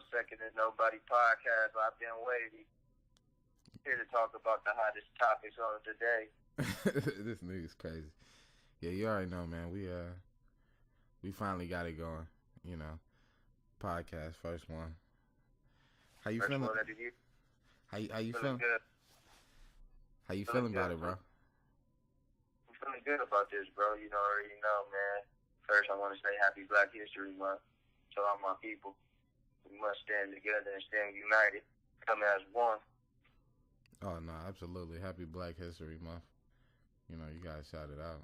Second to Nobody podcast. I've been waiting here to talk about the hottest topics on today. This nigga's crazy. Yeah, you already know, man. We finally got it going. You know, podcast first one. How you feeling? How you feeling? Good. How you feeling about it, bro? I'm feeling good about this, bro. You already know, man. First, I want to say Happy Black History Month to all my people. We must stand together and stand united, come as one. Oh no, absolutely. Happy Black History Month. You know, you gotta shout it out.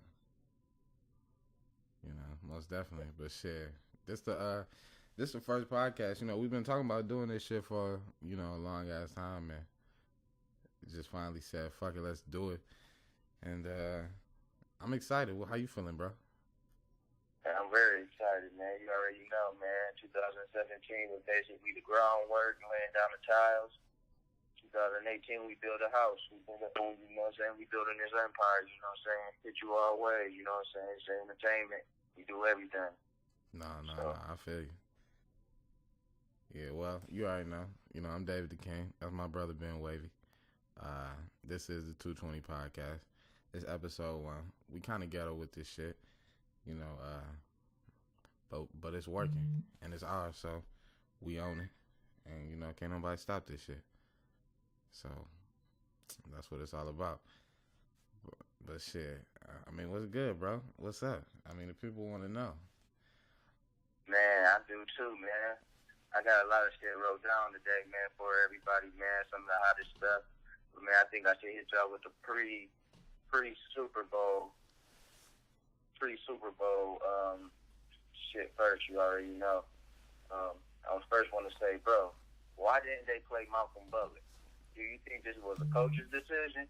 You know, most definitely. But shit, this the first podcast. You know, we've been talking about doing this shit for a long ass time, man. Just finally said, fuck it, let's do it. And I'm excited. Well, how you feeling, bro? I'm very excited, man. You already know, man. 2017 was basically the groundwork, laying down the tiles. 2018, we built a house. We built a, you know what I'm saying? We building this empire, you know what I'm saying? Hit you all way, you know what I'm saying? It's entertainment. We do everything. No, I feel you. Yeah, well, you already know. You know, I'm David the King. That's my brother, Ben Wavy. This is the 220 podcast. It's episode 1. We kind of ghetto with this shit, you know, but it's working, and it's ours, so we own it, and, you know, can't nobody stop this shit. So, that's what it's all about. But shit, I mean, what's good, bro? What's up? I mean, the people want to know. Man, I do too, man. I got a lot of shit wrote down today, man, for everybody, man. Some of the hottest stuff. But, man, I think I should hit y'all with the pre-Super Bowl shit first. You already know. I was first want to say, bro, why didn't they play Malcolm Butler? Do you think this was a coach's decision?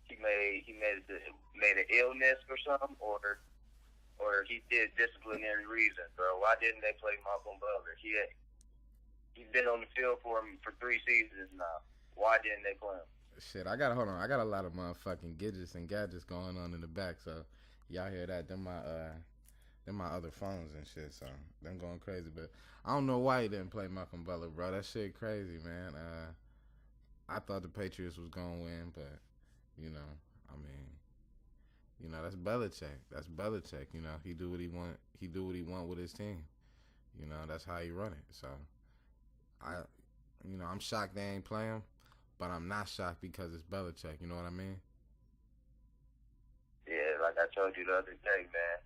He made an illness or something, or he did disciplinary reasons, bro. Why didn't they play Malcolm Butler? He's been on the field for 3 seasons now. Why didn't they play him? Shit, I got a lot of motherfucking gadgets going on in the back, so y'all hear that? Them my other phones and shit, so them going crazy. But I don't know why he didn't play Malcolm Butler, bro. That shit crazy, man. I thought the Patriots was gonna win, but you know, I mean, you know, that's Belichick. You know, he do what he want with his team. You know, that's how he run it. So I'm shocked they ain't play him, but I'm not shocked because it's Belichick. You know what I mean? Yeah, like I told you the other day, man.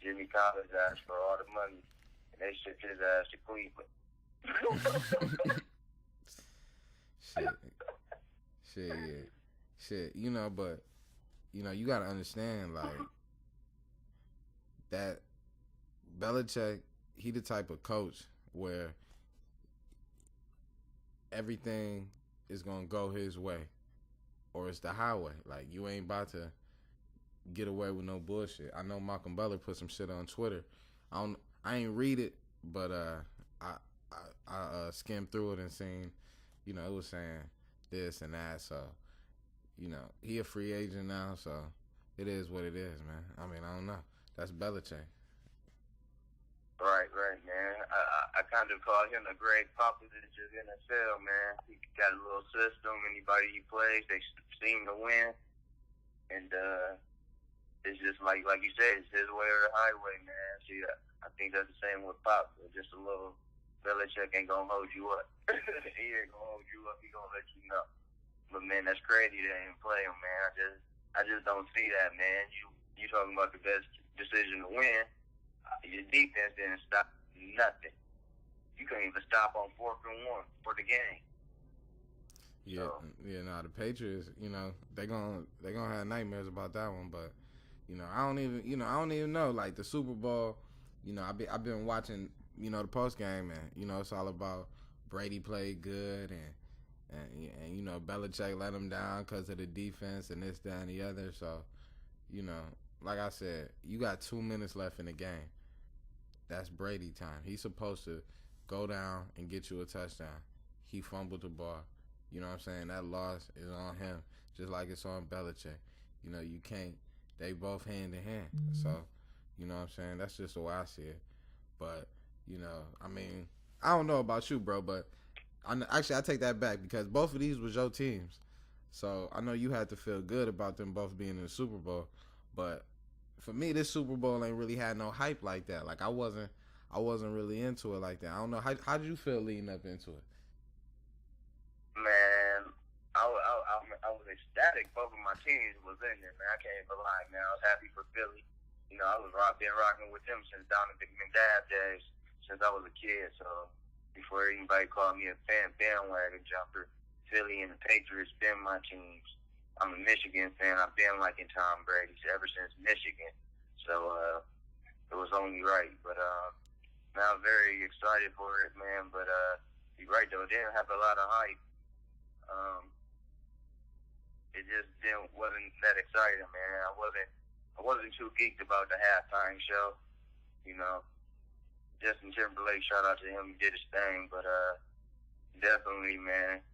Jimmy Collins asked for all the money, and they shipped his ass to Cleveland. Shit, you know, but, you know, you got to understand, like, that Belichick, he the type of coach where everything is going to go his way, or it's the highway. Like, you ain't about to get away with no bullshit. I know Malcolm Butler put some shit on Twitter. I ain't read it, but I skimmed through it and seen, you know, it was saying this and that. So, you know, he a free agent now, so it is what it is, man. I mean, I don't know. That's Belichick. Right, man. I kind of call him the Greg Popovich of NFL, man. He got a little system. Anybody he plays, they seem to win. And it's just like you said, it's his way or the highway, man. See, I think that's the same with Pop. Just a little Belichick ain't gonna hold you up. He ain't gonna hold you up. He gonna let you know. But man, that's crazy they didn't play him, man. I just don't see that, man. You talking about the best decision to win? Your defense didn't stop nothing. You couldn't even stop on 4th and 1 for the game. Yeah, the Patriots, you know, they gonna have nightmares about that one, but you know, I don't even know, like the Super Bowl, you know, I've been watching, you know, the post game, and you know, it's all about Brady played good and you know, Belichick let him down because of the defense and this, that, and the other. So, you know, like I said, you got 2 minutes left in the game. That's Brady time. He's supposed to go down and get you a touchdown. He fumbled the ball. You know what I'm saying? That loss is on him, just like it's on Belichick. You know, you can't. They both hand in hand. So, you know what I'm saying? That's just the way I see it. But, you know, I mean, I don't know about you, bro, but actually I take that back because both of these was your teams. So I know you had to feel good about them both being in the Super Bowl, but for me, this Super Bowl ain't really had no hype like that. Like I wasn't really into it like that. I don't know how did you feel leading up into it? Man, I was ecstatic. Both of my teams was in there, man. I can't even lie, man. I was happy for Philly. You know, I was been rocking with them since down in the McDad days, since I was a kid. So before anybody called me a bandwagon jumper, Philly and the Patriots been my teams. I'm a Michigan fan. I've been liking Tom Brady ever since Michigan. So it was only right. But now I'm very excited for it, man. But you're right, though. It didn't have a lot of hype. It just wasn't that exciting, man. I wasn't too geeked about the halftime show. You know, Justin Timberlake, shout out to him, he did his thing. But definitely, man,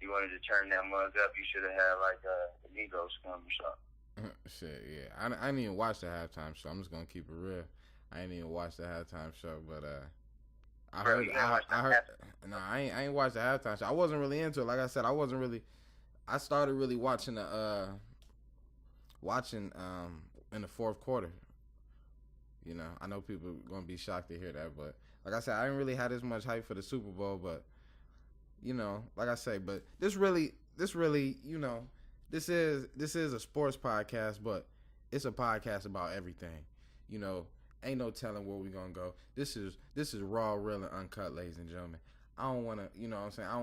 you wanted to turn that mug up, you should have had like a Migos come or something. Shit, yeah. I didn't even watch the halftime show. I'm just gonna keep it real. I didn't even watch the halftime show, but I heard. No, I ain't watched the halftime show. I wasn't really into it. Like I said, I started really watching in the fourth quarter. You know, I know people are gonna be shocked to hear that, but like I said, I didn't really have this much hype for the Super Bowl. But you know, like I say, but this really, you know, this is a sports podcast, but it's a podcast about everything. You know, ain't no telling where we gonna go. This is raw, real, and uncut, ladies and gentlemen. I don't wanna, you know what I'm saying? I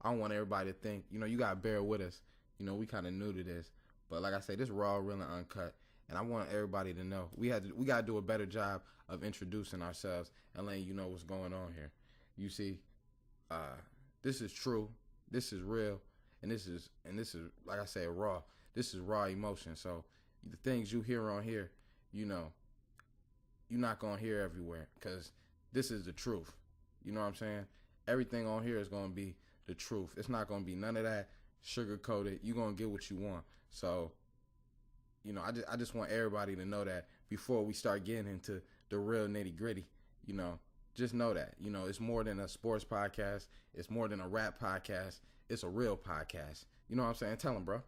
don't want everybody to think, you know, you gotta bear with us. You know, we kinda new to this. But like I say, this raw, real, and uncut. And I want everybody to know we gotta do a better job of introducing ourselves and letting you know what's going on here. You see, this is true, this is real, and this is like I say, raw. This is raw emotion. So the things you hear on here, you know, you're not gonna hear everywhere because this is the truth. You know what I'm saying? Everything on here is gonna be the truth. It's not gonna be none of that sugar coated. You're gonna get what you want. So, you know, I just want everybody to know that before we start getting into the real nitty gritty. You know, just know that. You know, it's more than a sports podcast. It's more than a rap podcast. It's a real podcast. You know what I'm saying? Tell them, bro.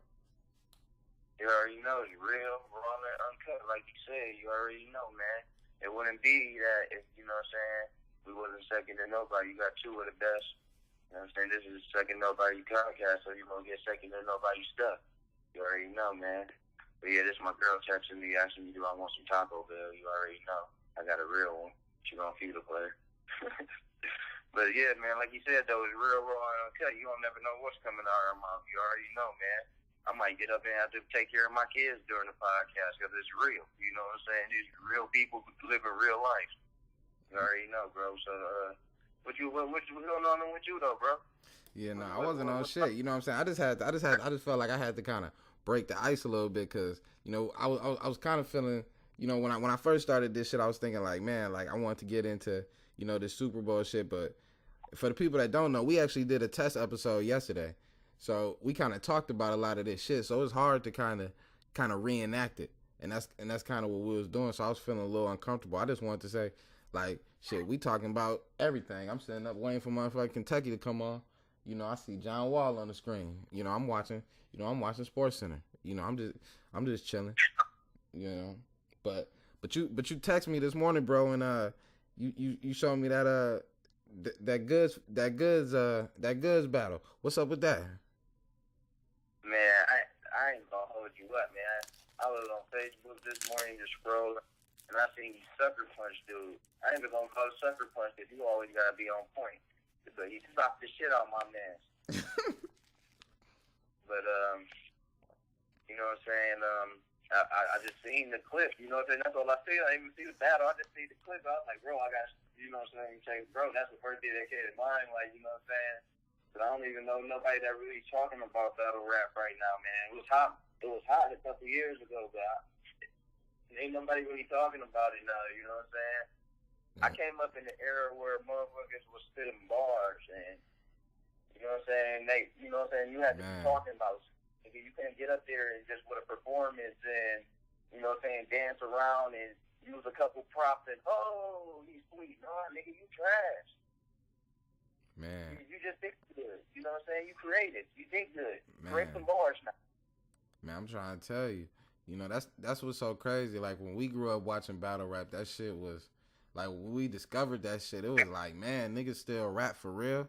You already know it's real, raw, and uncut. Like you said, you already know, man. It wouldn't be that if, you know what I'm saying, we wasn't second to nobody. You got two of the best. You know what I'm saying? This is second nobody podcast, so you're going to get second to nobody stuff. You already know, man. But yeah, this is my girl texting me, asking me, do I want some Taco Bell? You already know. I got a real one. She going to feed the player. But yeah, man, like you said, though, it's real, raw, and uncut. You don't never know what's coming out of our mouth. You already know, man. I might get up and have to take care of my kids during the podcast because it's real. You know what I'm saying? These real people living real life. You already know, bro. So, what's going on with you though, bro? Yeah, no, I wasn't on shit. You know what I'm saying? I just felt like I had to kind of break the ice a little bit because, you know, I was kind of feeling, you know, when I first started this shit, I was thinking like, man, like I wanted to get into, you know, this Super Bowl shit. But for the people that don't know, we actually did a test episode yesterday. So we kind of talked about a lot of this shit. So it was hard to kind of reenact it. And that's kind of what we was doing. So I was feeling a little uncomfortable. I just wanted to say, like, shit, we talking about everything. I'm sitting up waiting for motherfucking Kentucky to come on. You know, I see John Wall on the screen. You know, I'm watching Sports Center. You know, I'm just chilling. You know, but you text me this morning, bro, and you showed me that that goods battle. What's up with that? Man, I ain't gonna hold you up, man. I was on Facebook this morning just scrolling, and I seen you sucker punch dude. I ain't even gonna call it sucker punch because you always gotta be on point. But he stopped the shit out my man. But you know what I'm saying? I just seen the clip. You know what I'm saying? That's all I see. I didn't even see the battle. I just see the clip. I was like, bro, I got, you know what I'm saying? Bro, that's the first dedicated mine. Like, you know what I'm saying? But I don't even know nobody that really talking about battle rap right now, man. It was hot. It was hot a couple years ago, but ain't nobody really talking about it now. You know what I'm saying? I came up in the era where motherfuckers was spitting bars, and you know what I'm saying? You know what I'm saying? You had to be talking about. You can't get up there and just with a performance and you know what I'm saying, dance around and use a couple props and, oh, he's sweet. No, nigga, you trash. Man. You just think good. You know what I'm saying? You creative. You think good. Man. Create some bars now. Man, I'm trying to tell you. You know, that's what's so crazy. Like, when we grew up watching battle rap, that shit was, like, when we discovered that shit, it was like, man, niggas still rap for real.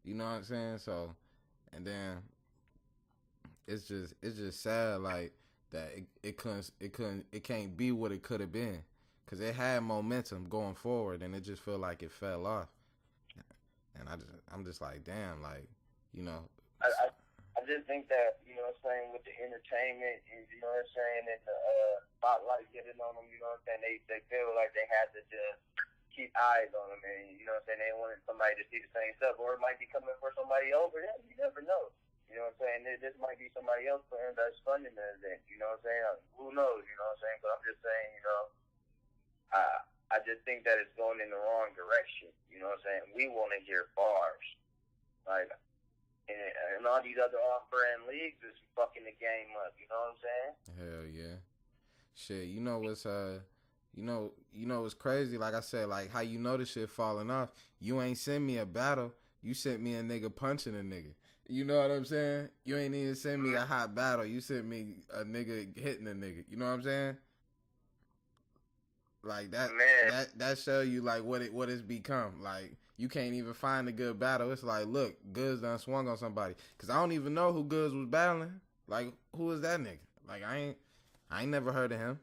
You know what I'm saying? So, and then it's just sad, like, that it can't be what it could have been. Because it had momentum going forward, and it just feel like it fell off. And I'm just like, damn, like, you know. I just think that, you know what I'm saying, with the entertainment, and, you know what I'm saying, and the spotlight getting on them, you know what I'm saying, they feel like they had to just keep eyes on them, and, you know what I'm saying, they wanted somebody to see the same stuff, or it might be coming for somebody over them, you never know. You know what I'm saying, this might be somebody else for him that's funding the event, you know what I'm saying, who knows, you know what I'm saying, but I'm just saying, you know, I just think that it's going in the wrong direction, you know what I'm saying, we want to hear bars, like, and all these other off-brand leagues is fucking the game up. You know what I'm saying? Hell yeah. Shit, you know what's what's crazy? Like I said, like how you know this shit falling off. You ain't send me a battle. You sent me a nigga punching a nigga. You know what I'm saying? You ain't even send me a hot battle. You sent me a nigga hitting a nigga. You know what I'm saying? Like that. Man. That show you like what it's become. Like. You can't even find a good battle. It's like, look, Goods done swung on somebody. Because I don't even know who Goods was battling. Like, who is that nigga? Like, I ain't never heard of him.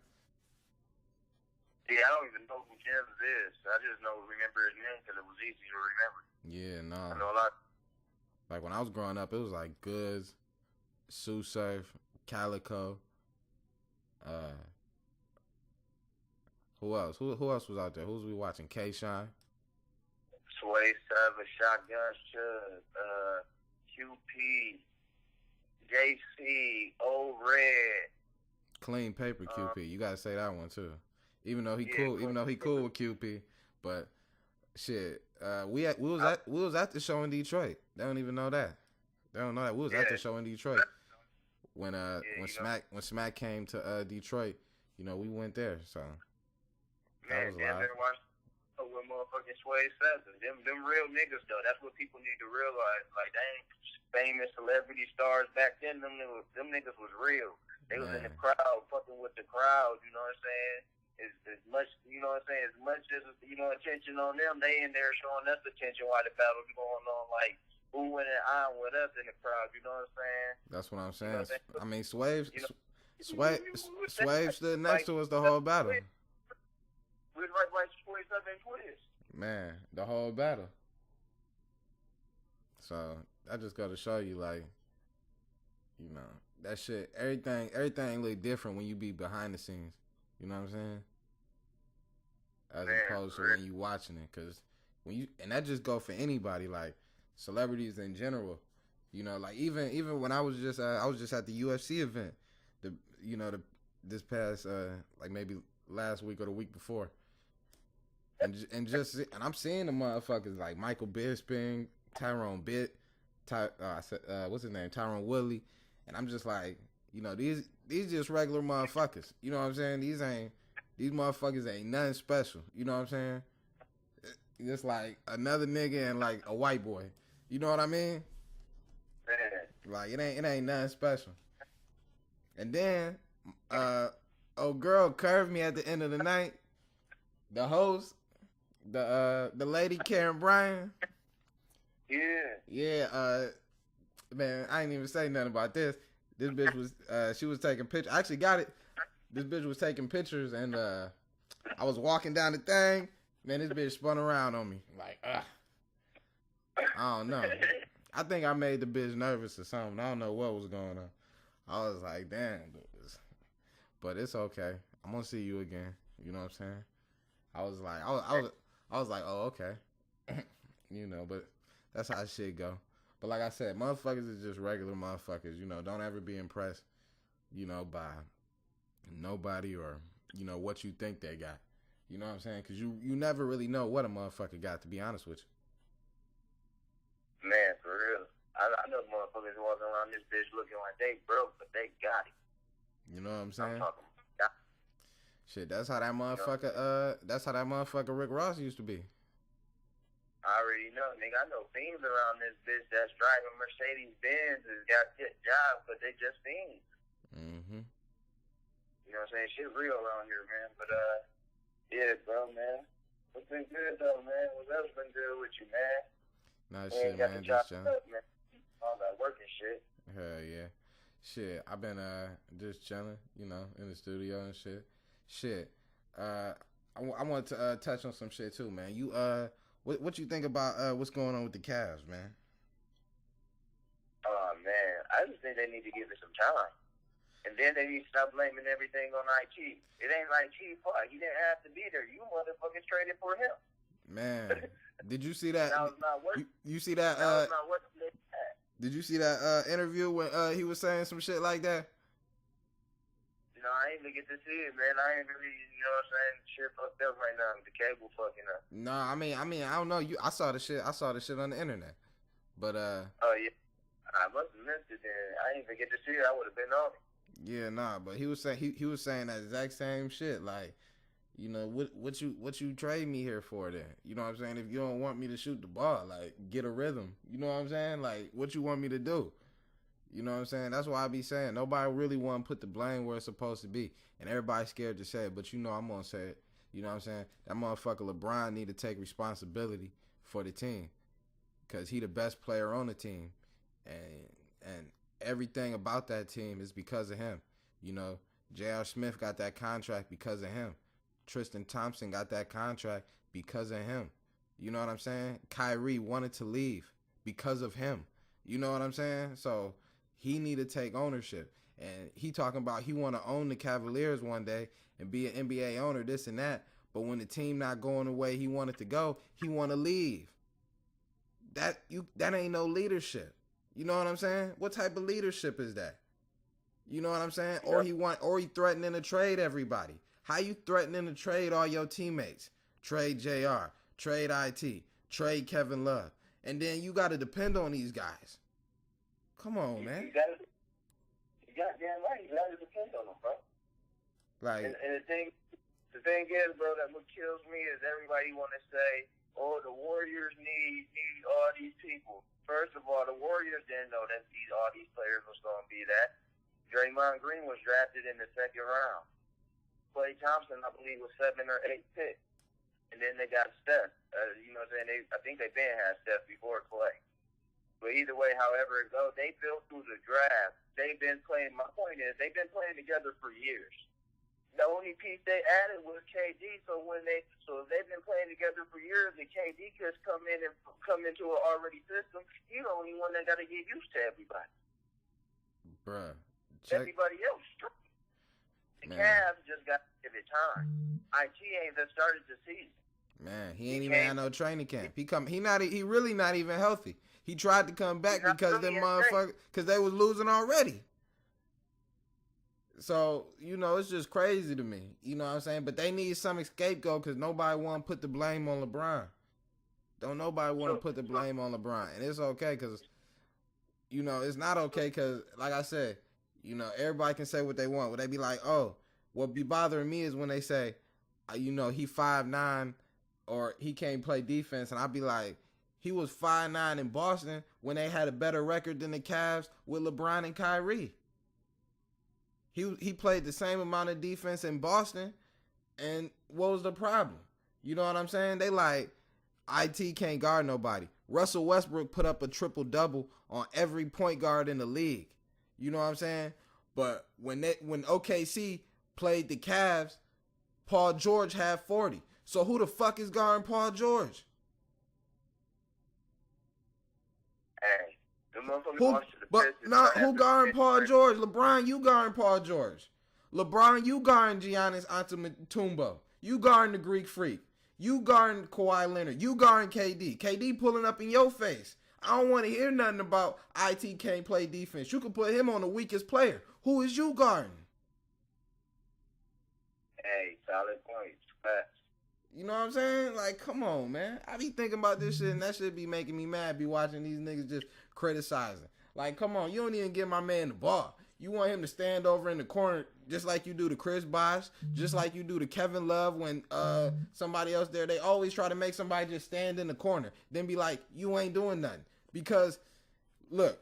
Yeah, I don't even know who Gems is. I just remember his name because it was easy to remember. Yeah, no. I know a lot. Like, when I was growing up, it was like Goods, Sue Surf, Calico. Who else? Who else was out there? Who was we watching? K-Shine? Sway Savage, Shotgun Shug, QP, JC, Old Red. Clean Paper QP. You gotta say that one too. Even though he cool with QP, but shit, we was at the show in Detroit. They don't even know that. They don't know that we was at the show in Detroit when Smack came to Detroit. You know, we went there. So that was live. With motherfucking Sway Seven. Them real niggas though. That's what people need to realize. Like, they ain't famous celebrity stars back then. Them niggas was real. They was in the crowd, fucking with the crowd. You know what I'm saying? As much, you know what I'm saying? As much as, you know, attention on them, they in there showing us attention while the battle's going on. Like, oohing and eyeing with us in the crowd. You know what I'm saying? That's what I'm saying. You know what I mean, Swave stood next to us the whole battle. We was right by 47 Twist. Man, the whole battle. So I just got to show you, like, you know, that shit. Everything look different when you be behind the scenes. You know what I'm saying? As opposed to when you watching it, because and that just go for anybody, like celebrities in general. You know, like even when I was just at the UFC event, this past like maybe last week or the week before. And I'm seeing the motherfuckers like Michael Bisping, Tyrone what's his name, Tyrone Woodley, and I'm just like, you know, these just regular motherfuckers. You know what I'm saying? These motherfuckers ain't nothing special. You know what I'm saying? Just like another nigga and like a white boy. You know what I mean? Like it ain't nothing special. And then old girl curved me at the end of the night. The host. The lady Karen Bryan. Yeah. Man, I ain't even say nothing about this. This bitch was she was taking pictures. I actually got it. This bitch was taking pictures, and I was walking down the thing. Man, this bitch spun around on me like, I don't know. I think I made the bitch nervous or something. I don't know what was going on. I was like, damn, but it's okay. I'm gonna see you again. You know what I'm saying? I was like, oh, okay. You know, but that's how shit go. But like I said, motherfuckers is just regular motherfuckers. You know, don't ever be impressed, you know, by nobody or, you know, what you think they got. You know what I'm saying? Because you never really know what a motherfucker got, to be honest with you. Man, for real. I know motherfuckers walking around this bitch looking like they broke, but they got it. You know what I'm saying? Shit, that's how that motherfucker. That's how that motherfucker Rick Ross used to be. I already know, nigga. I know fiends around this bitch that's driving Mercedes Benz has got good jobs, but they just fiends. Mm-hmm. You know what I'm saying? Shit real around here, man. But yeah, bro, man. What's been good though, man? What else been good with you, man? Nah, shit, man. Just chilling. Man. All that work and shit. Hell yeah. Shit, I've been just chilling, you know, in the studio and shit. Shit. I want to touch on some shit too, man. You what you think about what's going on with the Cavs, man? Oh man, I just think they need to give it some time. And then they need to stop blaming everything on IT. It ain't IT's fault. He didn't have to be there. You motherfuckers traded for him. Man, did you see that? That was not working. You see that? That was not working. Did you see that interview when he was saying some shit like that? No, I ain't even get to see it, man. I ain't really, you know what I'm saying? Shit fucked up right now. The cable fucking up. No, I mean, I don't know. I saw the shit on the internet, but Oh yeah, I must have missed it. Then I didn't even get to see it. I would have been on it. Yeah, nah, but he was saying he was saying that exact same shit. Like, you know, what you trade me here for then? You know what I'm saying? If you don't want me to shoot the ball, like, get a rhythm. You know what I'm saying? Like, what you want me to do? You know what I'm saying? That's why I be saying nobody really want to put the blame where it's supposed to be, and everybody's scared to say it. But you know I'm gonna say it. You know what I'm saying? That motherfucker LeBron need to take responsibility for the team, cause he the best player on the team, and everything about that team is because of him. You know, J.R. Smith got that contract because of him. Tristan Thompson got that contract because of him. You know what I'm saying? Kyrie wanted to leave because of him. You know what I'm saying? So he need to take ownership. And he talking about he want to own the Cavaliers one day and be an NBA owner, this and that. But when the team not going the way he wanted to go, he want to leave. That ain't no leadership. You know what I'm saying? What type of leadership is that? You know what I'm saying? Or he threatening to trade everybody. How you threatening to trade all your teammates? Trade JR, trade IT, trade Kevin Love. And then you got to depend on these guys. Come on, man. You got damn right. You got to depend on them, bro. Like, and the thing is, bro, that what kills me is everybody want to say, oh, the Warriors need all these people. First of all, the Warriors didn't know that all these players was going to be that. Draymond Green was drafted in the second round. Klay Thompson, I believe, was 7 or 8 pick. And then they got Steph. You know what I'm saying? I think they been had Steph before Klay. But either way, however it goes, they built through the draft. They've been playing, my point is, they've been playing together for years. The only piece they added was KD, so if they've been playing together for years and KD just come into an already system, he's the only one that got to get used to everybody. Bruh. Everybody else. The Cavs just got to give it time. IT ain't just started the season. Man, he ain't even had no training camp. He really not even healthy. He tried to come back because them motherfuckers, because they was losing already. So, you know, it's just crazy to me. You know what I'm saying? But they need some scapegoat because nobody want to put the blame on LeBron. Don't nobody want to put the blame on LeBron. And it's okay because, you know, it's not okay because, like I said, you know, everybody can say what they want. Would they be like, oh, what be bothering me is when they say, you know, he 5'9", or he can't play defense. And I'll be like, he was 5'9" in Boston when they had a better record than the Cavs with LeBron and Kyrie. He played the same amount of defense in Boston, and what was the problem? You know what I'm saying? They like, IT can't guard nobody. Russell Westbrook put up a triple-double on every point guard in the league. You know what I'm saying? But when OKC played the Cavs, Paul George had 40. So who the fuck is guarding Paul George? Hey, who guarding Paul George? LeBron, you guarding Paul George. LeBron, you guarding Giannis Antetokounmpo. You guarding the Greek Freak. You guarding Kawhi Leonard. You guarding KD. KD pulling up in your face. I don't want to hear nothing about IT can't play defense. You can put him on the weakest player. Who is you guarding? Hey, solid points. Facts. You know what I'm saying? Like, come on, man. I be thinking about this shit, and that shit be making me mad, be watching these niggas just criticizing. Like, come on, you don't even give my man the ball. You want him to stand over in the corner just like you do to Chris Bosh, just like you do to Kevin Love when somebody else there, they always try to make somebody just stand in the corner, then be like, you ain't doing nothing. Because, look,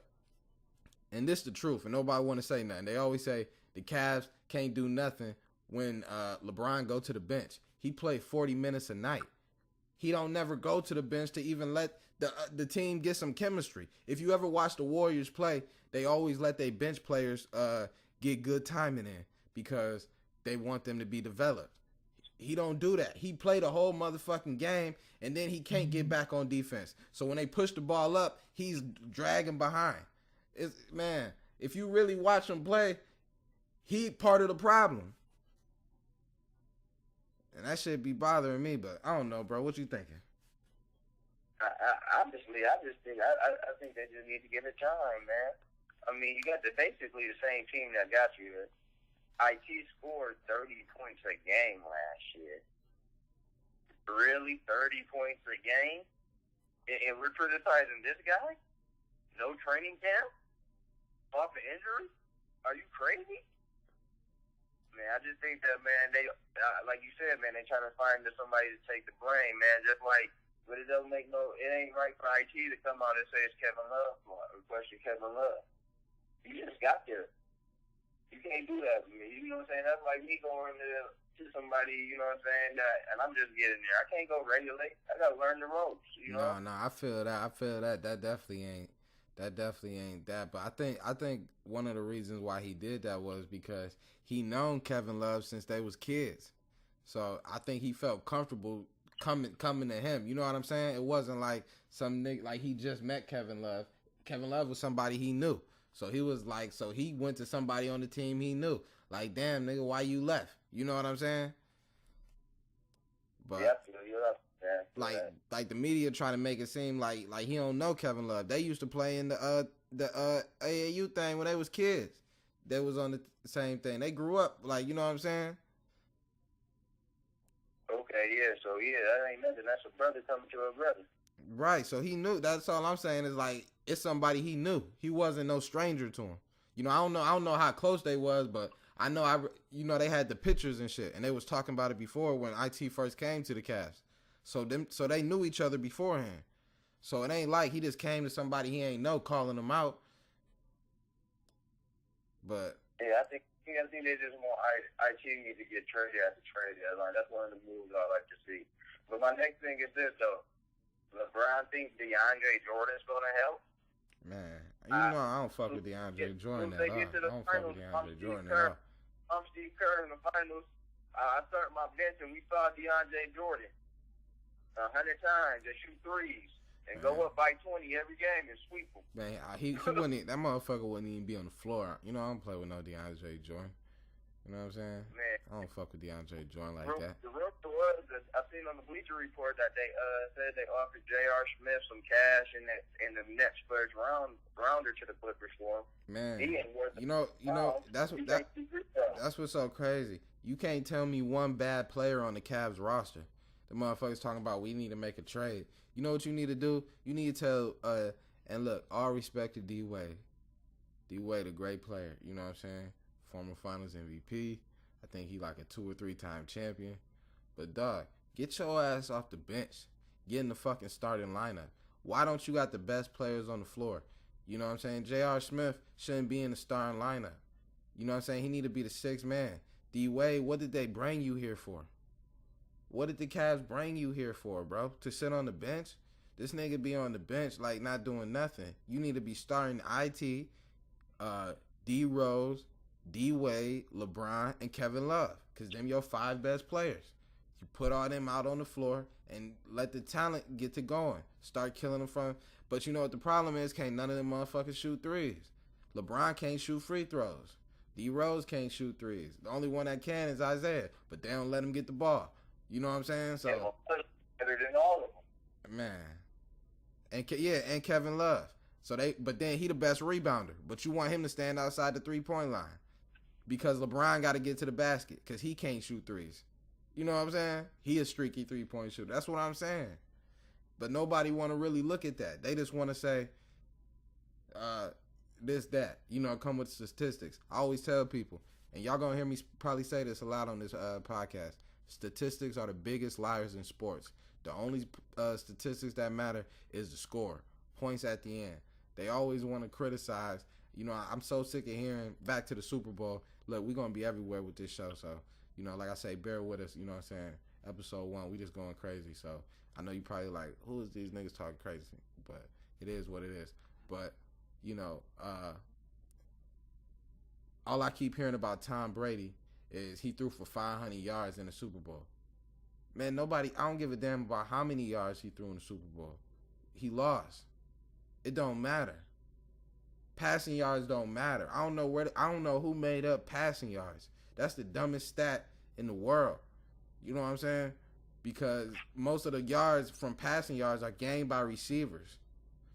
and this the truth, and nobody want to say nothing. They always say the Cavs can't do nothing when LeBron go to the bench. He play 40 minutes a night. He don't never go to the bench to even let the team get some chemistry. If you ever watch the Warriors play, they always let their bench players get good timing in because they want them to be developed. He don't do that. He played a whole motherfucking game, and then he can't get back on defense. So when they push the ball up, he's dragging behind. Man, if you really watch him play, he part of the problem. And that shit be bothering me, but I don't know, bro. What you thinking? Honestly, I think they just need to give it time, man. I mean, you got basically the same team that got you here. IT scored 30 points a game last year. Really? 30 points a game? And we're criticizing this guy? No training camp? Off an injury? Are you crazy? Man, I just think that, man, they, like you said, man, they trying to find somebody to take the blame, man. Just like, but it ain't right for IT to come out and say it's Kevin Love, or question Kevin Love. You just got there. You can't do that with me. You know what I'm saying? That's like me going to somebody, you know what I'm saying, and I'm just getting there. I can't go regulate. I got to learn the ropes, you know? No, I feel that. That definitely ain't that. But I think one of the reasons why he did that was because he known Kevin Love since they was kids. So I think he felt comfortable coming to him. You know what I'm saying? It wasn't like some nigga, like he just met Kevin Love. Kevin Love was somebody he knew. So he was like, so he went to somebody on the team he knew. Like, damn, nigga, why you left? You know what I'm saying? But like the media trying to make it seem like he don't know Kevin Love. They used to play in the AAU thing when they was kids. They was on the same thing. They grew up, like, you know what I'm saying? Okay, yeah. So yeah, that ain't nothing. That's a brother coming to a brother. Right. So he knew. That's all I'm saying is like it's somebody he knew. He wasn't no stranger to him. You know, I don't know how close they was, but I know they had the pictures and shit, and they was talking about it before when IT first came to the Cavs. So they knew each other beforehand. So it ain't like he just came to somebody he ain't know calling him out. But yeah, I think they just want IT need to get traded at the trade deadline. That's one of the moves I like to see. But my next thing is this though: LeBron thinks DeAndre Jordan's going to help. Man, you know I don't fuck with DeAndre Jordan at all. I don't fuck with DeAndre Jordan at all. I'm Steve Kerr in the finals. I started my bench and we saw DeAndre Jordan 100 times and shoot threes and go up by 20 every game and sweep them. Man, he wouldn't. That motherfucker wouldn't even be on the floor. You know I don't play with no DeAndre Jordan. You know what I'm saying? Man, I don't fuck with DeAndre Jordan like that. The rumor was that I seen on the Bleacher Report that they said they offered J.R. Smith some cash in the next first rounder to the Clippers for him. Man, he ain't worth you know that's what's so crazy. You can't tell me one bad player on the Cavs roster. The motherfuckers talking about we need to make a trade. You know what you need to do? You need to tell and look, all respect to D Wade. D Wade, a great player. You know what I'm saying? Former Finals MVP. I think he like a 2 or 3 time champion. But dog, get your ass off the bench. Get in the fucking starting lineup. Why don't you got the best players on the floor? You know what I'm saying? J.R. Smith shouldn't be in the starting lineup. You know what I'm saying? He need to be the 6th man. D Wade, what did they bring you here for? What did the Cavs bring you here for, bro? To sit on the bench? This nigga be on the bench like not doing nothing. You need to be starting IT, D Rose, D Wade, LeBron, and Kevin Love. Because them your 5 best players. You put all them out on the floor and let the talent get to going. Start killing them from. But you know what the problem is? Can't none of them motherfuckers shoot threes. LeBron can't shoot free throws. D Rose can't shoot threes. The only one that can is Isaiah. But they don't let him get the ball. You know what I'm saying? So better than all of them. Man. And Kevin Love. But then he the best rebounder. But you want him to stand outside the 3-point line. Because LeBron got to get to the basket. Because he can't shoot threes. You know what I'm saying? He a streaky 3-point shooter. That's what I'm saying. But nobody want to really look at that. They just want to say, this, that. You know, come with statistics. I always tell people, and y'all gonna hear me probably say this a lot on this podcast. Statistics are the biggest liars in sports. The only statistics that matter is the score, points at the end. They always want to criticize. You know, I'm so sick of hearing back to the Super Bowl. Look, we're gonna be everywhere with this show, so you know, like I say, bear with us. You know what I'm saying? Episode 1, we just going crazy. So I know you probably like, who is these niggas talking crazy? But it is what it is. But you know, all I keep hearing about Tom Brady is he threw for 500 yards in the Super Bowl. Man, I don't give a damn about how many yards he threw in the Super Bowl. He lost. It don't matter. Passing yards don't matter. I don't know who made up passing yards. That's the dumbest stat in the world. You know what I'm saying? Because most of the yards from passing yards are gained by receivers.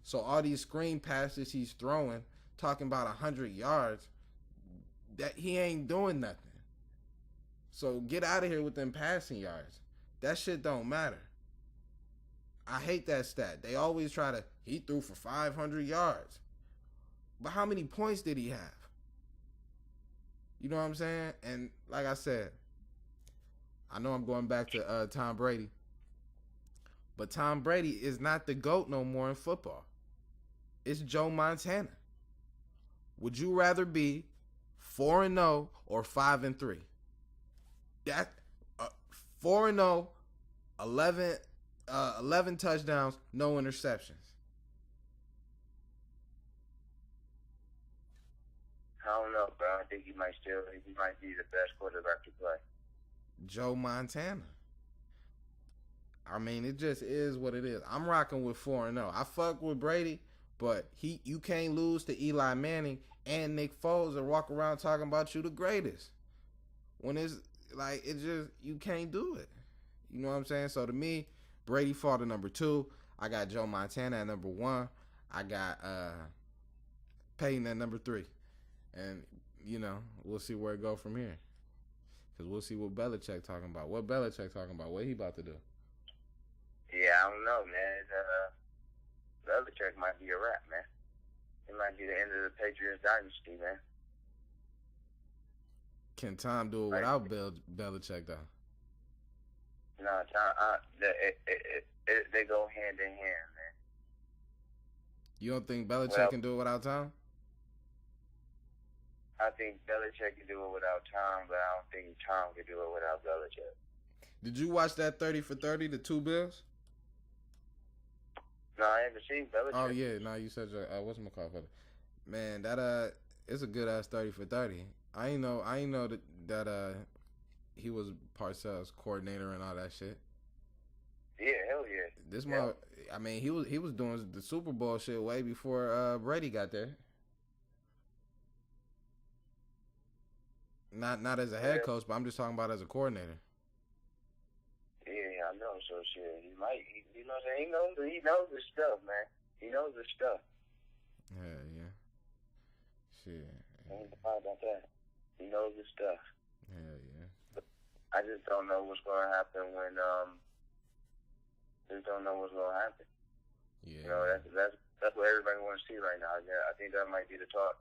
So all these screen passes he's throwing, talking about 100 yards, that he ain't doing nothing. So get out of here with them passing yards. That shit don't matter. I hate that stat. They always he threw for 500 yards. But how many points did he have? You know what I'm saying? And like I said, I know I'm going back to Tom Brady. But Tom Brady is not the GOAT no more in football. It's Joe Montana. Would you rather be 4-0 or 5-3? That 4-0, 11 touchdowns, no interceptions. I don't know, bro. I think he might be the best quarterback to play. Joe Montana. I mean, it just is what it is. I'm rocking with 4-0. I fuck with Brady, but you can't lose to Eli Manning and Nick Foles and walk around talking about you the greatest. When it's like, you can't do it. You know what I'm saying? So to me, Brady fought at number 2. I got Joe Montana at number 1. I got Peyton at number 3. And, you know, we'll see where it go from here. Because we'll see what Belichick talking about. What Belichick talking about? What he about to do? Yeah, I don't know, man. Belichick might be a wrap, man. It might be the end of the Patriots dynasty, man. Can Tom do it without Belichick, though? No, Tom. They go hand in hand, man. You don't think Belichick can do it without Tom? I think Belichick can do it without Tom, but I don't think Tom can do it without Belichick. Did you watch that 30 for 30, the 2 Bills? No, I haven't seen Belichick. Oh, yeah. No, you said, whatchamacallit for it? Man, that, it's a good-ass 30 for 30. I ain't know that he was Parcells' coordinator and all that shit. Yeah, hell yeah. I mean, he was doing the Super Bowl shit way before Brady got there. Not as a head coach, but I'm just talking about as a coordinator. Yeah, I know. So shit, you know what I'm saying? He knows his stuff, man. He knows his stuff. Yeah. Shit. Ain't about that. He knows his stuff. Hell yeah. I just don't know what's going to happen when just don't know what's going to happen. Yeah. You know, that's what everybody wants to see right now. Yeah, I think that might be the talk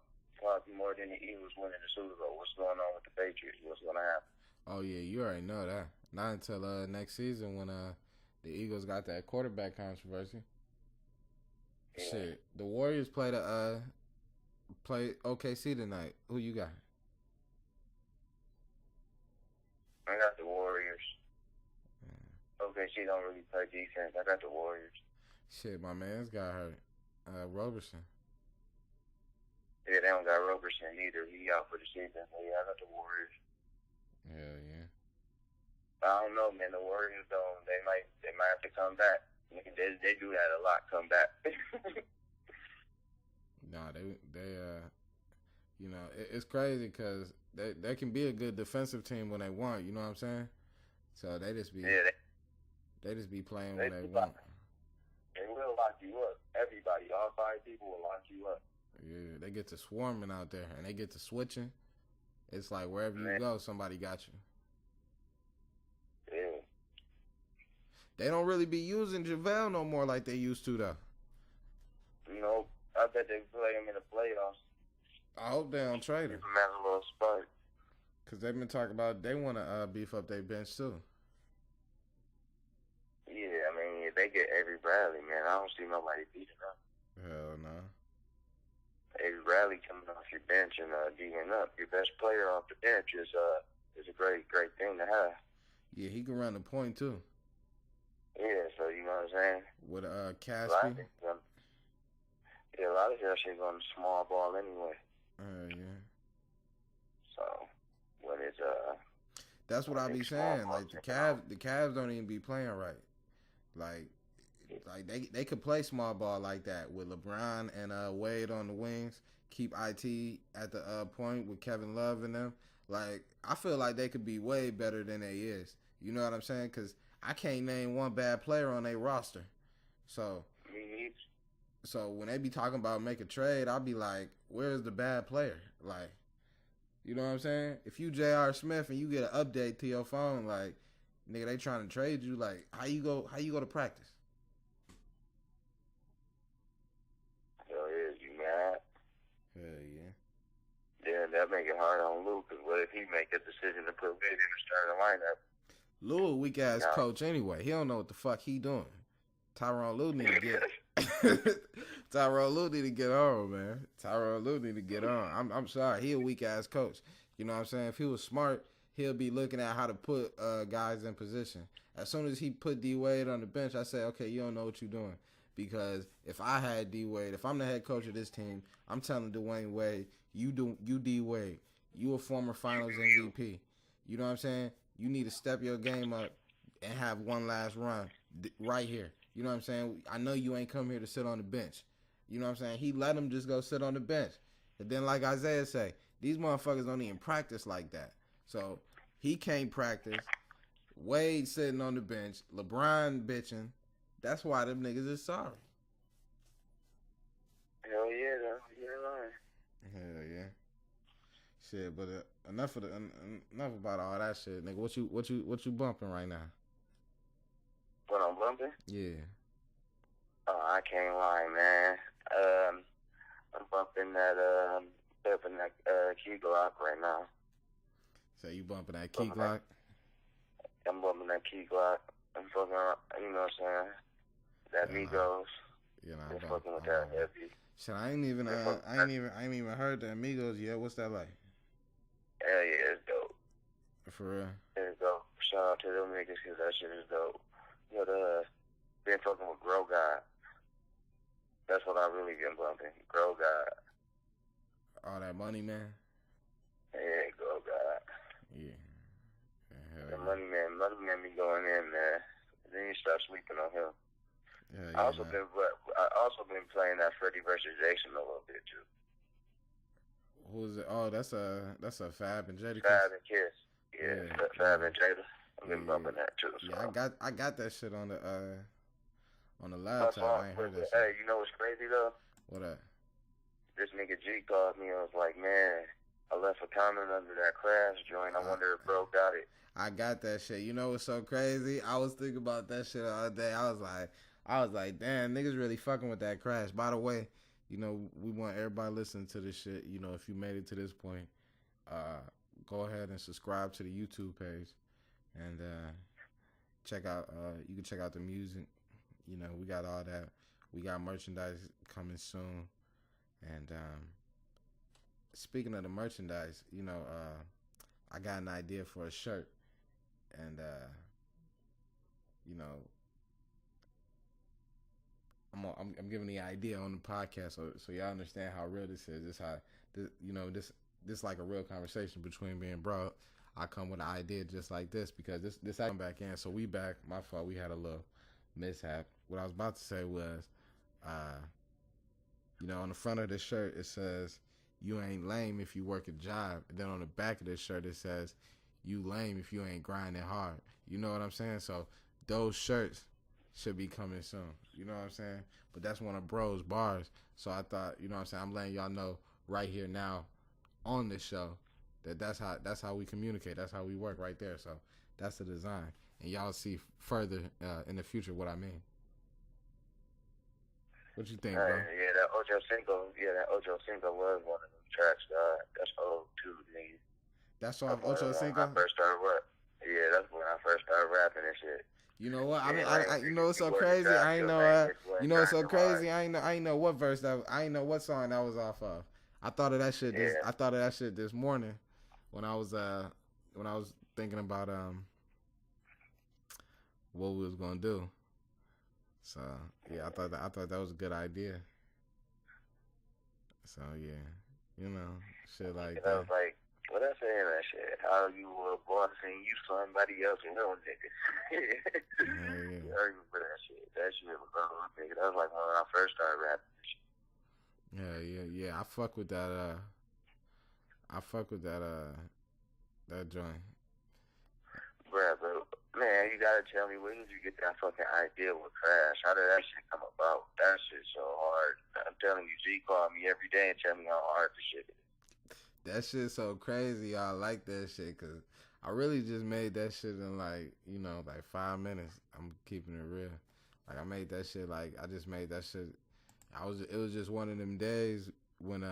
more than the Eagles winning the Super Bowl. What's going on with the Patriots? What's going to happen? Oh yeah, you already know that. Not until next season when the Eagles got that quarterback controversy. Yeah. Shit, the Warriors play OKC tonight. Who you got? I got the Warriors. OKC don't really play defense. I got the Warriors. Shit, my man's got hurt. Roberson. Yeah, they don't got Roberson either. He out for the season. So yeah, I got the Warriors. Hell yeah. I don't know, man. The Warriors don't. They might have to come back. They do that a lot. Come back. Nah, they you know, it's crazy because they can be a good defensive team when they want. You know what I'm saying? So they just be they just be playing when they want. They will lock you up. Everybody, all 5 people will lock you up. Yeah, they get to swarming out there and they get to switching. It's like wherever you go, somebody got you. Yeah. They don't really be using JaVale no more like they used to, though. No, I bet they play him in the playoffs. I hope they don't trade him. Give him a little spurt. Cause they've been talking about they want to beef up their bench too. Yeah, I mean, if they get Avery Bradley, man, I don't see nobody beating up. Hell no. Avery Bradley coming off your bench and beating up your best player off the bench is a great thing to have. Yeah, he can run the point too. Yeah, so you know what I'm saying. With Caspi. Yeah, a lot of that shit's on the small ball anyway. Yeah. So when it's that's what I be saying. Like the Cavs don't even be playing right. Like they could play small ball like that with LeBron and Wade on the wings. Keep IT at the point with Kevin Love and them. Like I feel like they could be way better than they is. You know what I'm saying? Because I can't name one bad player on their roster. So when they be talking about make a trade, I'll be like, where's the bad player? Like, you know what I'm saying? If you J.R. Smith and you get an update to your phone, like, nigga, they trying to trade you. Like, how you go to practice? Hell yeah, you mad? Hell yeah. Yeah, that make it hard on Luke. Cause what if he make a decision to put Wade in the starting lineup? Lou a weak ass coach anyway. He don't know what the fuck he doing. Tyronn Lue need to get Tyronn Lue need to get on, man. Tyronn Lue need to get on. I'm sorry, he a weak ass coach. You know what I'm saying? If he was smart, he'll be looking at how to put guys in position. As soon as he put D Wade on the bench, I say, okay, you don't know what you're doing. Because if I had D Wade, if I'm the head coach of this team, I'm telling Dwayne Wade, you D Wade, you a former Finals MVP. You know what I'm saying? You need to step your game up and have one last run right here. You know what I'm saying? I know you ain't come here to sit on the bench. You know what I'm saying? He let him just go sit on the bench. And then like Isaiah say, these motherfuckers don't even practice like that. So he can't practice. Wade sitting on the bench. LeBron bitching. That's why them niggas is sorry. Hell yeah, though. You're lying. Hell yeah. Shit, but enough about all that shit, nigga. What you bumping right now? What I'm bumping? Yeah. Oh, I can't lie, man. I'm bumping that Key Glock right now. So you bumping that Key Glock? I'm bumping that Key Glock. I'm fucking, you know what I'm saying? That Migos. You know, I'm fucking with that heavy. Shit, I ain't even heard the Amigos yet. What's that like? Hell yeah, it's dope. For real? It's dope. Shout out to them niggas because that shit is dope. But been fucking with Grow God. That's what I really been bumping. Grow God. All that money, man. Yeah, Grow God. Yeah. The money man be going in, man. Then you start sleeping on him. Yeah, I also been playing that Freddie versus Jason a little bit too. Who's it? Oh, that's a Fab and Jada. Fab and Kiss. Yeah. Fab and Jada. I've been bumping that too. So. Yeah, I got that shit on the laptop. I ain't heard that shit. Hey, you know what's crazy though? What up? This nigga G called me and was like, man, I left a comment under that Crash joint. I wonder if bro got it. I got that shit. You know what's so crazy? I was thinking about that shit all day. I was like, damn, niggas really fucking with that Crash. By the way, you know, we want everybody listening to this shit. You know, if you made it to this point, go ahead and subscribe to the YouTube page. And check out you can check out the music. You know, we got all that. We got merchandise coming soon. And speaking of the merchandise, you know, I got an idea for a shirt. And you know, I'm giving the idea on the podcast so y'all understand how real this is. This like a real conversation between me and bro. I come with an idea just like this because this I come back in. So we back. My fault. We had a little mishap. What I was about to say was, you know, on the front of this shirt it says, "You ain't lame if you work a job." And then on the back of this shirt it says, "You lame if you ain't grinding hard." You know what I'm saying? So those shirts should be coming soon. You know what I'm saying? But that's one of bro's bars. So I thought, you know what I'm saying, I'm letting y'all know right here now on this show that's how we communicate. That's how we work right there. So that's the design. And y'all see further in the future what I mean. What you think, bro? Yeah, that Ocho Cinco was one of them tracks. That's old too, nigga. That's off Ocho When I Cinco. first started rap. Yeah, that's when I first started rapping and shit. You know what? Yeah, You know it's so before the crazy. trap I ain't still know. making it You wasn't know it's so grinding hard. crazy. I ain't know what verse that. I ain't know what song that was off of. I thought of that shit. Yeah. I thought of that shit this morning when I was thinking about what we was gonna do. So yeah, I thought that was a good idea. So yeah, you know, shit like And I that. was like, what I say in that shit? How you a boss and you somebody else real nigga. Yeah. I remember that shit. That shit was old, nigga. That was like when I first started rapping. Yeah. I fuck with that. I fuck with that. That joint. Bruh, but man, you gotta tell me, where did you get that fucking idea with Crash? How did that shit come about? That shit's so hard. I'm telling you, G called me every day and tell me how hard the shit is. That shit's so crazy. I like that shit because I really just made that shit in like 5 minutes. I'm keeping it real. Like I made that shit I just made that shit. It was just one of them days when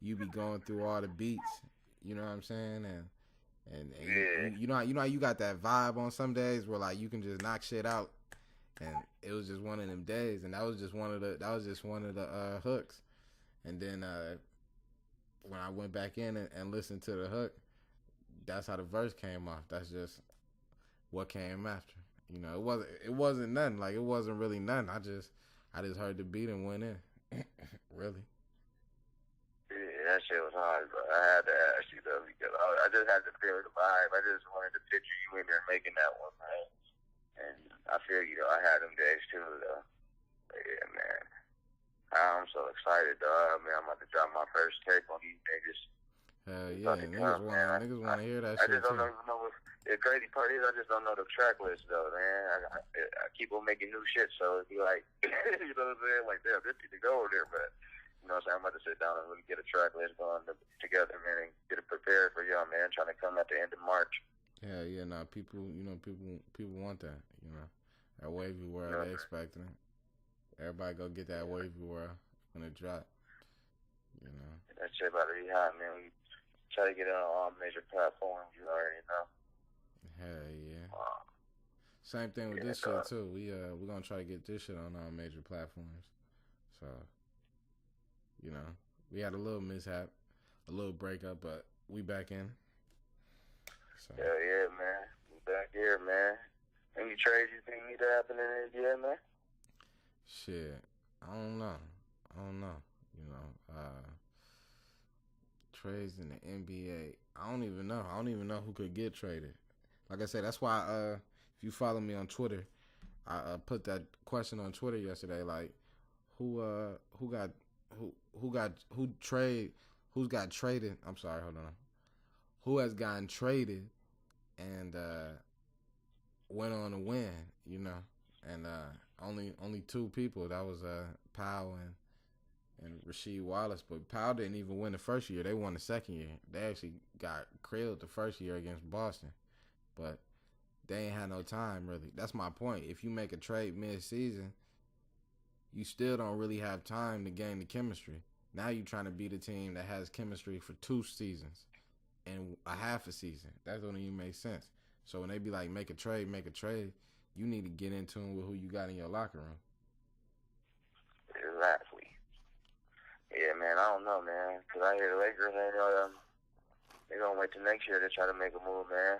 you be going through all the beats. You know what I'm saying? And Yeah. you know how you got that vibe on some days where like you can just knock shit out. And it was just one of them days, and that was just one of the hooks. And then when I went back in and listened to the hook, that's how the verse came off. That's just what came after. You know, it wasn't nothing. Like it wasn't really nothing. I just heard the beat and went in. Really. Yeah, that shit was hard, bro. I had to ask you though because I just had to feel the vibe. I just wanted to picture you in there making that one, man. And I feel you though. I had them days too though. But yeah, man. I'm so excited though. I mean, I'm about to drop my first tape on these niggas. Hell yeah, niggas wanna hear that shit I just don't too. know what the crazy part is. I just don't know the track list though, man. I keep on making new shit, so it'd be like, you know what I'm saying? Like, damn, this need to go over there, but you know what I'm saying? I'm about to sit down and really get a track list going together, man, and get it prepared for y'all, man. Trying to come at the end of March. Hell yeah, nah, people want that, that wavy world, they expecting it. Everybody go get that wavy world when it drop, That shit about to be hot, man. We try to get it on all major platforms, you already know. Hell yeah. Same thing with this shit too. We're gonna try to get this shit on all major platforms. So, we had a little mishap, a little breakup, but we back in. So. Hell yeah, man. We back here, man. Any trades you think need to happen in the NBA, man? Shit, I don't know. Trades in the NBA. I don't even know who could get traded. Like I said, that's why if you follow me on Twitter, I put that question on Twitter yesterday. Like, who's got traded? I'm sorry, hold on. Who has gotten traded and went on to win? And only two people. That was Powell and Rasheed Wallace. But Powell didn't even win the first year. They won the second year. They actually got killed the first year against Boston. But they ain't had no time, really. That's my point. If you make a trade mid-season, you still don't really have time to gain the chemistry. Now you're trying to beat a team that has chemistry for 2 seasons and a half a season. That don't even make sense. So when they be like, make a trade, you need to get in tune with who you got in your locker room. Exactly. Yeah, man, I don't know, man. Because I hear the Lakers ain't they're going to wait till next year to try to make a move, man.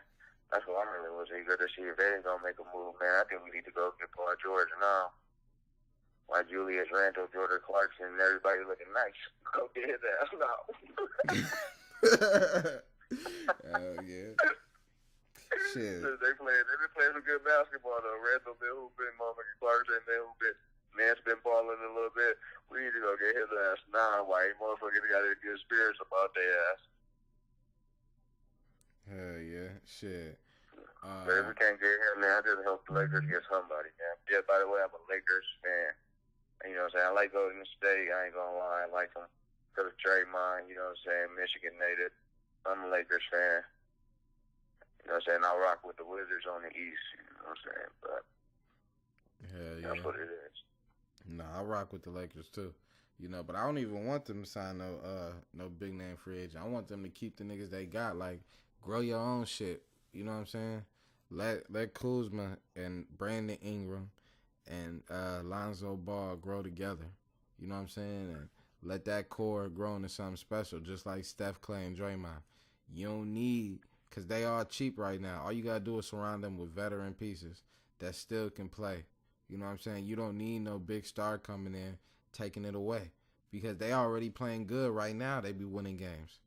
That's what I'm really was eager to see if they ain't going to make a move, man. I think we need to go get Paul George now. Why Julius Randle, Jordan Clarkson, and everybody looking nice. Go get his ass now. Oh, yeah. Shit. They've been playing some good basketball, though. Randle been hooping, motherfucking Clarkson been hooping. Man's been balling a little bit. We need to go get his ass now. Why he motherfucking got any good spirits about their ass. Hell yeah, shit. But if we can't get him, man, I just hope the Lakers get somebody, man. Yeah, by the way, I'm a Lakers fan. And, you know what I'm saying? I like Golden State. I ain't gonna lie. I like them because of Draymond, you know what I'm saying? Michigan native. I'm a Lakers fan. You know what I'm saying? I'll rock with the Wizards on the East, you know what I'm saying? But hell yeah. That's what it is. No, rock with the Lakers too. You know, but I don't even want them to sign no big name free agent. I want them to keep the niggas they got. Like, grow your own shit. You know what I'm saying? Let Kuzma and Brandon Ingram and Lonzo Ball grow together. You know what I'm saying? And let that core grow into something special, just like Steph, Clay, and Draymond. You don't need, because they are cheap right now. All you got to do is surround them with veteran pieces that still can play. You know what I'm saying? You don't need no big star coming in, taking it away. Because they already playing good right now. They be winning games.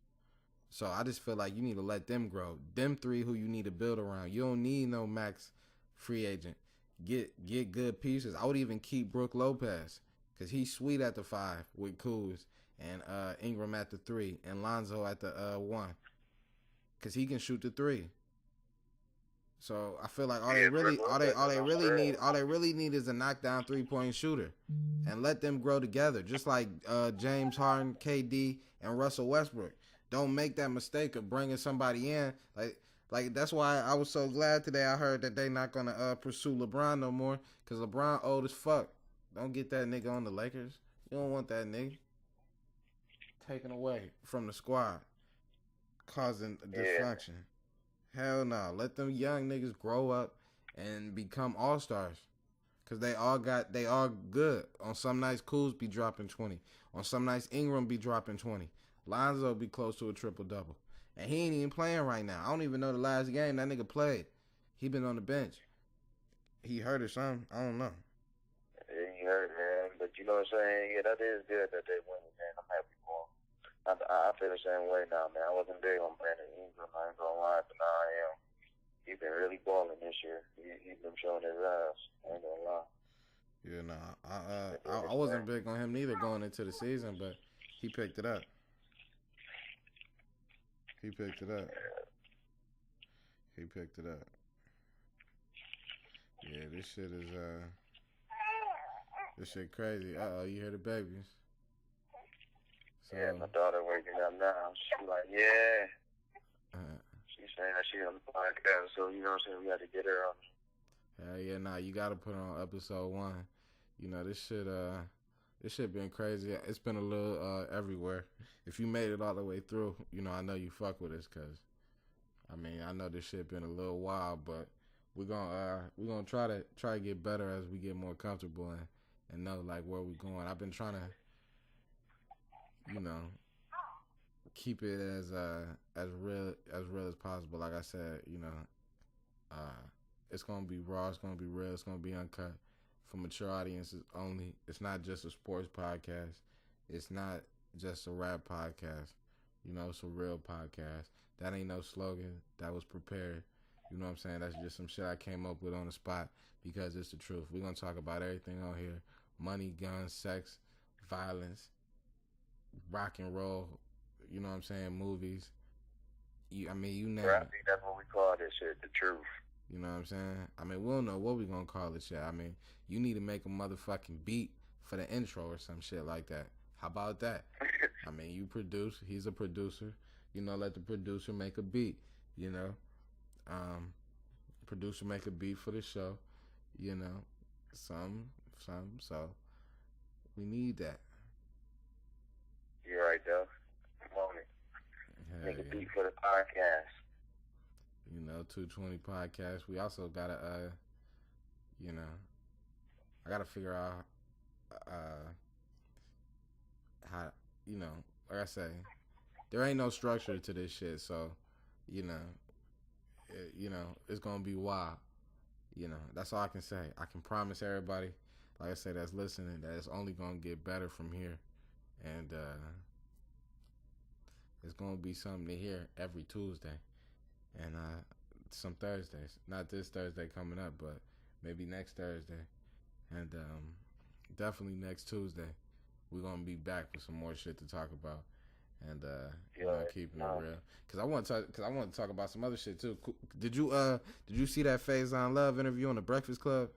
So I just feel like you need to let them grow. Them three who you need to build around. You don't need no max free agent. Get good pieces. I would even keep Brook Lopez because he's sweet at the 5 with Kuz and Ingram at the 3 and Lonzo at the 1 because he can shoot the 3. So I feel like all they really need is a knockdown 3-point shooter, and let them grow together, just like James Harden, KD, and Russell Westbrook. Don't make that mistake of bringing somebody in like that's why I was so glad today. I heard that they not gonna pursue LeBron no more because LeBron old as fuck. Don't get that nigga on the Lakers. You don't want that nigga taken away from the squad, causing a dysfunction. Hell no. Let them young niggas grow up and become all-stars. Because they all good. On some nights, Kuz be dropping 20. On some nights, Ingram be dropping 20. Lonzo be close to a triple-double. And he ain't even playing right now. I don't even know the last game that nigga played. He been on the bench. He hurt or something. I don't know. Yeah, he hurt, man. But you know what I'm saying? Yeah, that is good that they win, man. I'm happy for him. I feel the same way now, man. I wasn't big on Brandon Ingram. I ain't gonna lie, but now I am. He's been really balling this year. He's been showing his ass. I ain't gonna lie. Yeah, I wasn't big on him neither going into the season, but he picked it up. He picked it up. Yeah, this shit crazy. You hear the babies? So, yeah, my daughter waking up now. She's like, yeah. She's saying that she's on the podcast, so you know what I'm saying? We got to get her on. Hell yeah, nah, you got to put on episode 1. You know, this shit been crazy. It's been a little everywhere. If you made it all the way through, you know, I know you fuck with us because, I mean, I know this shit been a little wild, but we're gonna try to get better as we get more comfortable and know, like, where we going. I've been trying to, you know, keep it as real as possible. Like I said, you know, it's gonna be raw, it's gonna be real, it's gonna be uncut for mature audiences only. It's not just a sports podcast. It's not just a rap podcast. You know, it's a real podcast. That ain't no slogan. That was prepared. You know what I'm saying? That's just some shit I came up with on the spot because it's the truth. We're gonna talk about everything on here: money, guns, sex, violence, rock and roll, you know what I'm saying, movies. You name it. I think that's what we call this shit, the truth. You know what I'm saying? I mean, we don't know what we gonna call this shit. I mean, you need to make a motherfucking beat for the intro or some shit like that. How about that? I mean, you produce. He's a producer. You know, let the producer make a beat. You know, producer make a beat for the show. You know, some. So we need that. You're right, though. Come on it. Make a beat for the podcast. You know, 220 podcast. We also gotta, you know, I gotta figure out, how, you know, like I say, there ain't no structure to this shit. So, you know, it's gonna be wild. You know, that's all I can say. I can promise everybody, like I say, that's listening, that it's only gonna get better from here, and it's gonna be something to hear every Tuesday. And some Thursdays, not this Thursday coming up, but maybe next Thursday, and definitely next Tuesday, we're gonna be back with some more shit to talk about, and you know, keeping it real. Cause I want to talk about some other shit too. Did you see that Faizon Love interview on the Breakfast Club?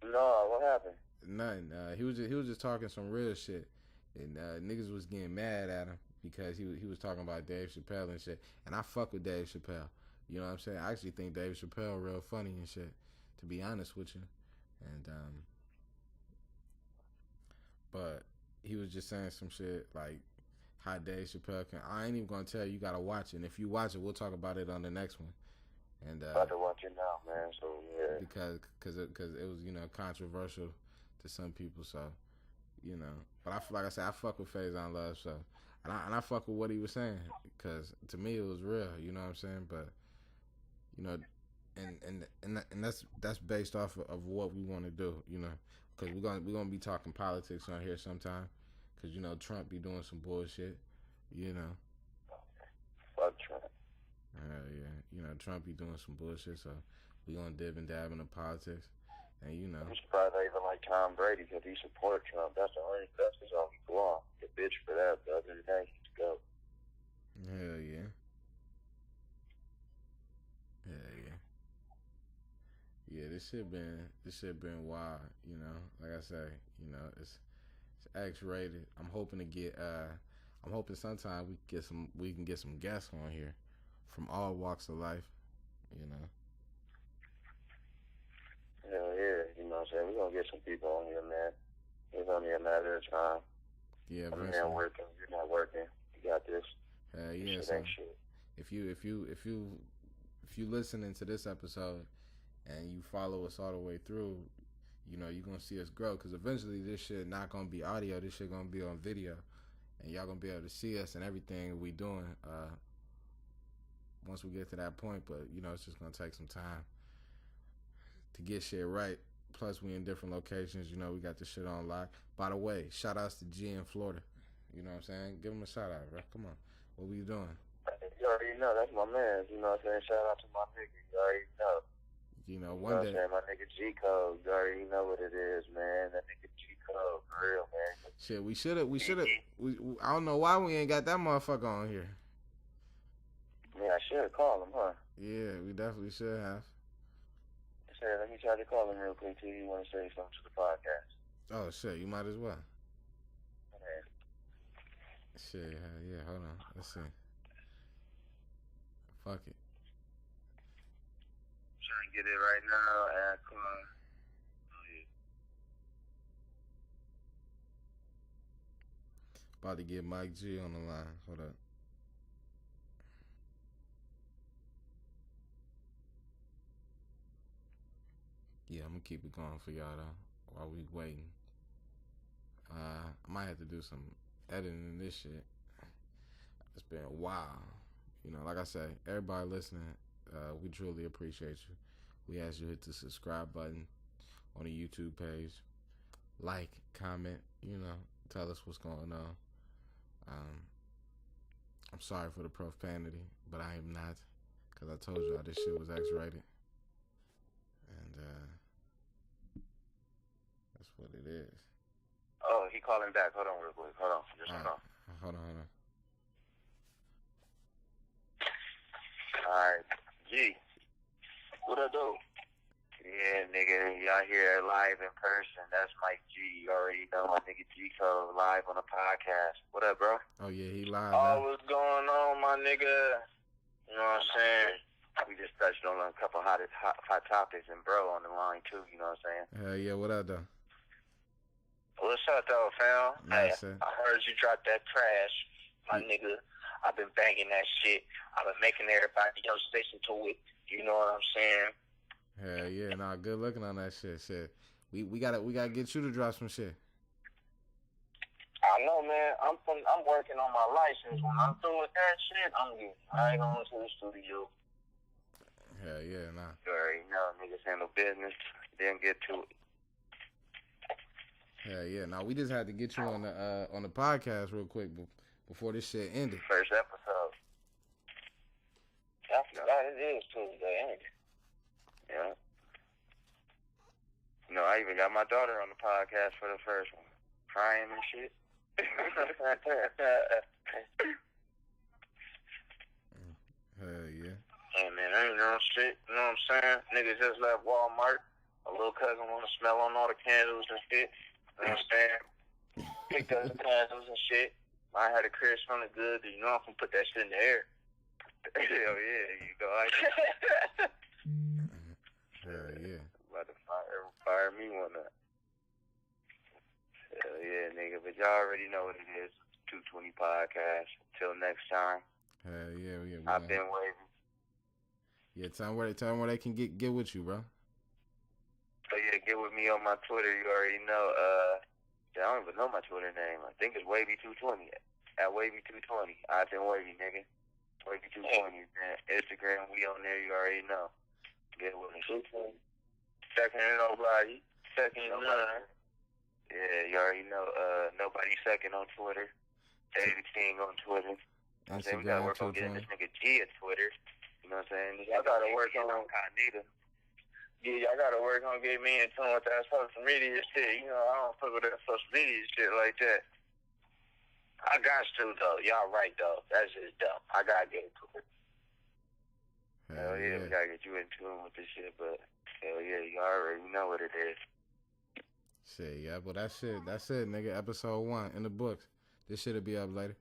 No, what happened? Nothing. He was just talking some real shit, and niggas was getting mad at him because he was talking about Dave Chappelle and shit. And I fuck with Dave Chappelle. You know what I'm saying? I actually think Dave Chappelle real funny and shit, to be honest with you. And but he was just saying some shit like how Dave Chappelle can. I ain't even gonna tell you. You gotta watch it. And if you watch it, we'll talk about it on the next one. And about to watch it now, man. So yeah, because it was controversial to some people. So but like I said, I fuck with Faizon Love. So and I fuck with what he was saying because to me it was real. You know what I'm saying? But and that's based off of what we want to do. Because we're gonna be talking politics on here sometime. Because Trump be doing some bullshit. Fuck Trump. Yeah. Trump be doing some bullshit. So we gonna dib and dab into politics. And I'm surprised I even like Tom Brady because he support Trump. That's his only flaw. The bitch for that. The other day he's go. Hell yeah. Yeah, this shit been wild, Like I say, it's X-rated. I'm hoping sometime we can get some guests on here from all walks of life, Hell yeah, you know what I'm saying? We're gonna get some people on here, man. It's only a matter of time. Yeah, I'm here working, you're not working. You got this. Yeah, so if you listening to this episode and you follow us all the way through, you're gonna see us grow. Because eventually this shit not gonna be audio. This shit gonna be on video, and y'all gonna be able to see us and everything we doing. Once we get to that point, but it's just gonna take some time to get shit right. Plus, we in different locations. We got this shit on lock. By the way, shout outs to G in Florida. You know what I'm saying? Give him a shout out, bro. Come on. What we doing? You already know. That's my man. You know what I'm saying? Shout out to my nigga. You already know. One day. My nigga G Code. You already know what it is, man. That nigga G Code. For real, man. Shit, we should've. I don't know why we ain't got that motherfucker on here. Yeah, I should call him, huh? Yeah, we definitely should have. Let me try to call him real quick too. You want to say something to the podcast? Oh shit, you might as well. Okay. Shit, yeah. Hold on, let's see. Fuck it. I'm trying to get it right now. Come on. Oh yeah. About to get Mike G on the line. Hold up. Yeah, I'm gonna keep it going for y'all though while we waiting. I might have to do some editing in this shit. It's been a while. Like I say, everybody listening, we truly appreciate you. We ask you to hit the subscribe button on the YouTube page. Like, comment, tell us what's going on. I'm sorry for the profanity, but I am not. Because I told y'all this shit was X-rated. And that's what it is. Oh, he calling back. Hold on real quick. Hold on. Just hold on. Hold on. Alright. G. What up, though? Yeah, nigga. Y'all here live in person. That's Mike G. You already know my nigga G Code live on the podcast. What up, bro? Oh, yeah, he live. Oh, what's going on, my nigga? You know what I'm saying? We just touched on a couple hot topics, and bro on the line, too. You know what I'm saying? Hell yeah, what up, though? What's up, though, fam? Nice, hey, I heard you dropped that trash, my nigga. I've been banging that shit. I've been making everybody else listen to it. You know what I'm saying? Hell yeah, nah, good looking on that shit. We gotta get you to drop some shit. I know, man. I'm working on my license. When I'm through with that shit, I'm getting right on to the studio. Hell yeah, nah. You already know, niggas handle business, then get to it. Hell yeah, nah. We just had to get you on the podcast real quick before this shit ended. First episode. I forgot it is Tuesday, ain't it? Yeah. I even got my daughter on the podcast for the first one. Crying and shit. Hell yeah. Hey man, I ain't no shit. You know what I'm saying? Niggas just left Walmart. A little cousin want to smell on all the candles and shit. You know what I'm saying? Picked up the candles and shit. I had a crib smelling good. I'm gonna put that shit in the air. Hell yeah, you go. Hell yeah. About to fire me one up. Hell yeah, nigga. But y'all already know what it is. 220 Podcast. Until next time. Hell yeah, I've been waving. Yeah, tell them where they can get with you, bro. So yeah, get with me on my Twitter. You already know. I don't even know my Twitter name. I think it's Wavy220. At Wavy220. I've been Wavy, nigga. Wavy220. Instagram, we on there. You already know. Get with me. Second to nobody. Second to none. Yeah, you already know. Nobody second on Twitter. David King on Twitter. I'm saying we gotta work on getting this nigga G at Twitter. You know what I'm saying? Y'all gotta work on incognito. Yeah, y'all gotta work on getting me in tune with that social media shit. You know, I don't fuck with that social media shit like that. I got to, though. Y'all right, though. That's just dumb. I gotta get into it. Hell yeah, we gotta get you in tune with this shit, but hell yeah, you already know what it is. Shit, yeah, but that's it, nigga. Episode 1 in the books. This shit'll be up later.